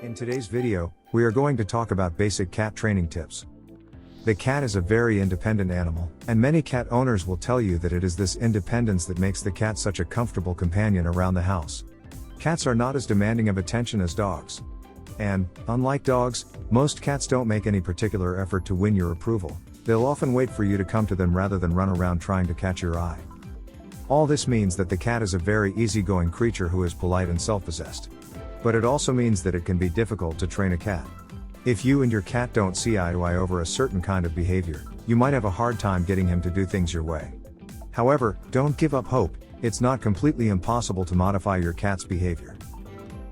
In today's video, we are going to talk about basic cat training tips. The cat is a very independent animal, and many cat owners will tell you that it is this independence that makes the cat such a comfortable companion around the house. Cats are not as demanding of attention as dogs. And, unlike dogs, most cats don't make any particular effort to win your approval. They'll often wait for you to come to them rather than run around trying to catch your eye. All this means that the cat is a very easygoing creature who is polite and self-possessed. But it also means that it can be difficult to train a cat. If you and your cat don't see eye to eye over a certain kind of behavior, you might have a hard time getting him to do things your way. However, don't give up hope. It's not completely impossible to modify your cat's behavior.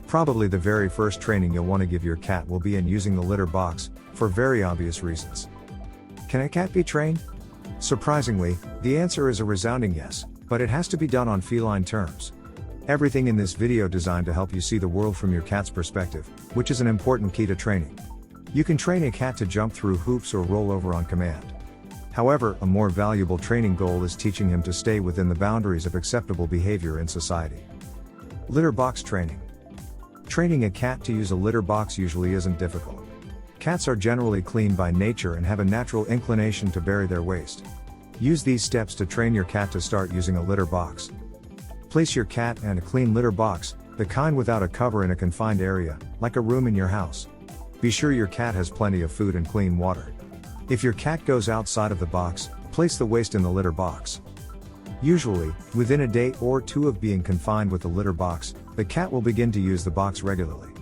Probably the very first training you'll want to give your cat will be in using the litter box, for very obvious reasons. Can a cat be trained? Surprisingly, the answer is a resounding yes, but it has to be done on feline terms. Everything in this video designed to help you see the world from your cat's perspective, which is an important key to training. You can train a cat to jump through hoops or roll over on command. However, a more valuable training goal is teaching him to stay within the boundaries of acceptable behavior in society. Litter box training. Training a cat to use a litter box usually isn't difficult. Cats are generally clean by nature and have a natural inclination to bury their waste. Use these steps to train your cat to start using a litter box. Place your cat in a clean litter box, the kind without a cover in a confined area, like a room in your house. Be sure your cat has plenty of food and clean water. If your cat goes outside of the box, place the waste in the litter box. Usually, within a day or two of being confined with the litter box, the cat will begin to use the box regularly.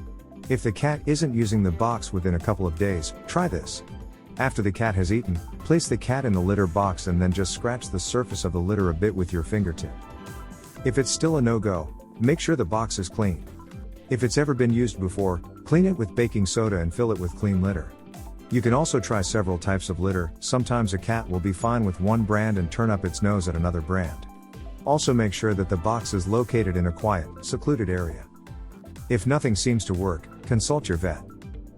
If the cat isn't using the box within a couple of days, try this. After the cat has eaten, place the cat in the litter box and then just scratch the surface of the litter a bit with your fingertip. If it's still a no-go, make sure the box is clean. If it's ever been used before, clean it with baking soda and fill it with clean litter. You can also try several types of litter. Sometimes a cat will be fine with one brand and turn up its nose at another brand. Also make sure that the box is located in a quiet, secluded area. If nothing seems to work, consult your vet.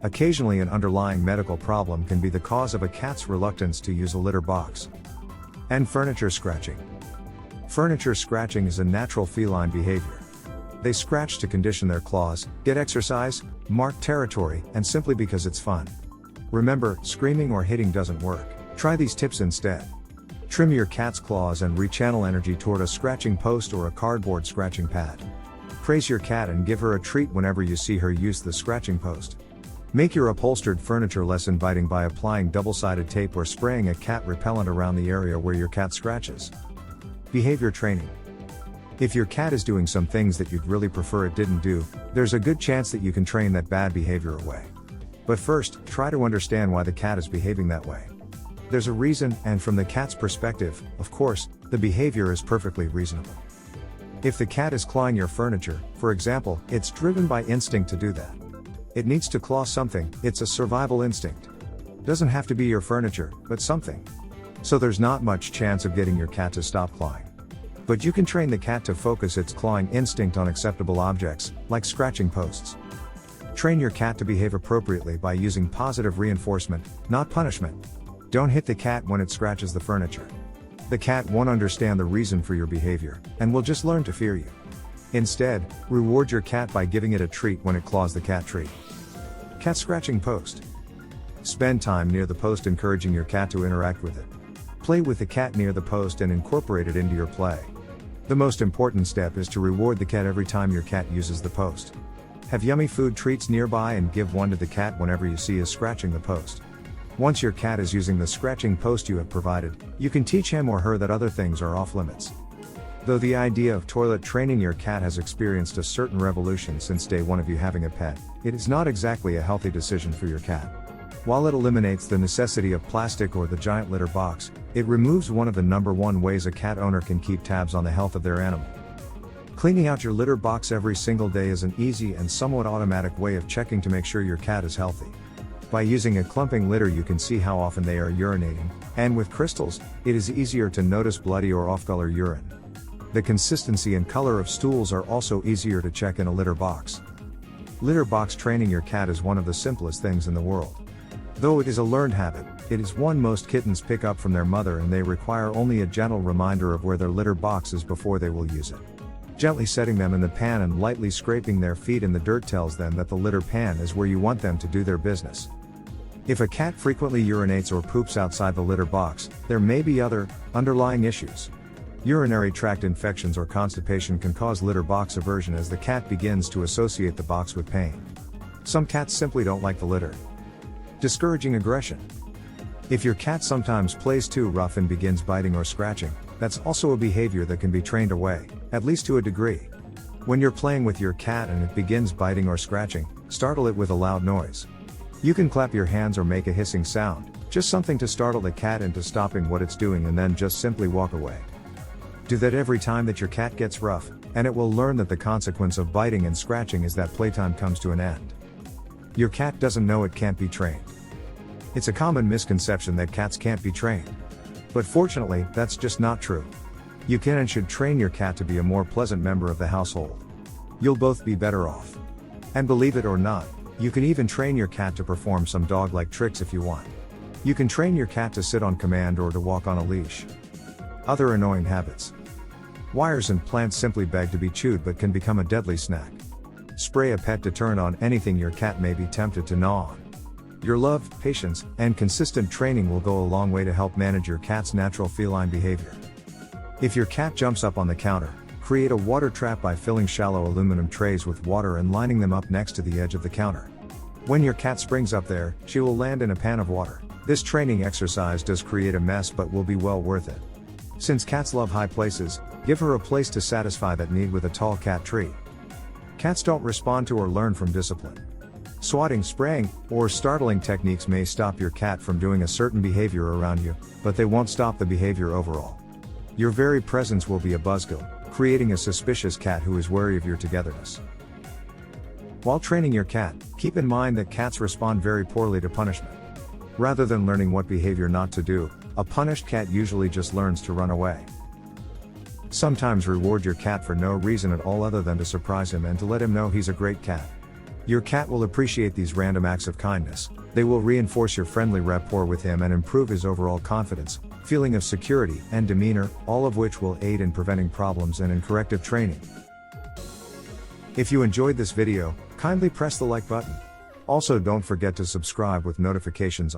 Occasionally an underlying medical problem can be the cause of a cat's reluctance to use a litter box. And furniture scratching. Furniture scratching is a natural feline behavior. They scratch to condition their claws, get exercise, mark territory, and simply because it's fun. Remember, screaming or hitting doesn't work. Try these tips instead. Trim your cat's claws and rechannel energy toward a scratching post or a cardboard scratching pad. Praise your cat and give her a treat whenever you see her use the scratching post. Make your upholstered furniture less inviting by applying double-sided tape or spraying a cat repellent around the area where your cat scratches. Behavior training. If your cat is doing some things that you'd really prefer it didn't do, there's a good chance that you can train that bad behavior away. But first, try to understand why the cat is behaving that way. There's a reason, and from the cat's perspective, of course, the behavior is perfectly reasonable. If the cat is clawing your furniture, for example, it's driven by instinct to do that. It needs to claw something, it's a survival instinct. Doesn't have to be your furniture, but something. So there's not much chance of getting your cat to stop clawing. But you can train the cat to focus its clawing instinct on acceptable objects, like scratching posts. Train your cat to behave appropriately by using positive reinforcement, not punishment. Don't hit the cat when it scratches the furniture. The cat won't understand the reason for your behavior, and will just learn to fear you. Instead, reward your cat by giving it a treat when it claws the cat treat. Cat scratching post. Spend time near the post encouraging your cat to interact with it. Play with the cat near the post and incorporate it into your play. The most important step is to reward the cat every time your cat uses the post. Have yummy food treats nearby and give one to the cat whenever you see is scratching the post. Once your cat is using the scratching post you have provided, you can teach him or her that other things are off limits. Though the idea of toilet training your cat has experienced a certain revolution since day one of you having a pet, it is not exactly a healthy decision for your cat. While it eliminates the necessity of plastic or the giant litter box, it removes one of the number one ways a cat owner can keep tabs on the health of their animal. Cleaning out your litter box every single day is an easy and somewhat automatic way of checking to make sure your cat is healthy. By using a clumping litter you can see how often they are urinating, and with crystals, it is easier to notice bloody or off-color urine. The consistency and color of stools are also easier to check in a litter box. Litter box training your cat is one of the simplest things in the world. Though it is a learned habit, it is one most kittens pick up from their mother and they require only a gentle reminder of where their litter box is before they will use it. Gently setting them in the pan and lightly scraping their feet in the dirt tells them that the litter pan is where you want them to do their business. If a cat frequently urinates or poops outside the litter box, there may be other, underlying issues. Urinary tract infections or constipation can cause litter box aversion as the cat begins to associate the box with pain. Some cats simply don't like the litter. Discouraging aggression. If your cat sometimes plays too rough and begins biting or scratching, that's also a behavior that can be trained away, at least to a degree. When you're playing with your cat and it begins biting or scratching, startle it with a loud noise. You can clap your hands or make a hissing sound, just something to startle the cat into stopping what it's doing, and then just simply walk away. Do that every time that your cat gets rough, and it will learn that the consequence of biting and scratching is that playtime comes to an end. Your cat doesn't know it can't be trained. It's a common misconception that cats can't be trained. But fortunately, that's just not true. You can and should train your cat to be a more pleasant member of the household. You'll both be better off. And believe it or not, you can even train your cat to perform some dog-like tricks if you want. You can train your cat to sit on command or to walk on a leash. Other annoying habits. Wires and plants simply beg to be chewed but can become a deadly snack. Spray a pet deterrent on anything your cat may be tempted to gnaw on. Your love, patience, and consistent training will go a long way to help manage your cat's natural feline behavior. If your cat jumps up on the counter, create a water trap by filling shallow aluminum trays with water and lining them up next to the edge of the counter. When your cat springs up there, she will land in a pan of water. This training exercise does create a mess but will be well worth it. Since cats love high places, give her a place to satisfy that need with a tall cat tree. Cats don't respond to or learn from discipline. Swatting, spraying, or startling techniques may stop your cat from doing a certain behavior around you, but they won't stop the behavior overall. Your very presence will be a buzzkill, creating a suspicious cat who is wary of your togetherness. While training your cat, keep in mind that cats respond very poorly to punishment. Rather than learning what behavior not to do, a punished cat usually just learns to run away. Sometimes reward your cat for no reason at all other than to surprise him and to let him know he's a great cat. Your cat will appreciate these random acts of kindness. They will reinforce your friendly rapport with him and improve his overall confidence, feeling of security, and demeanor, all of which will aid in preventing problems and in corrective training. If you enjoyed this video, kindly press the like button. Also, don't forget to subscribe with notifications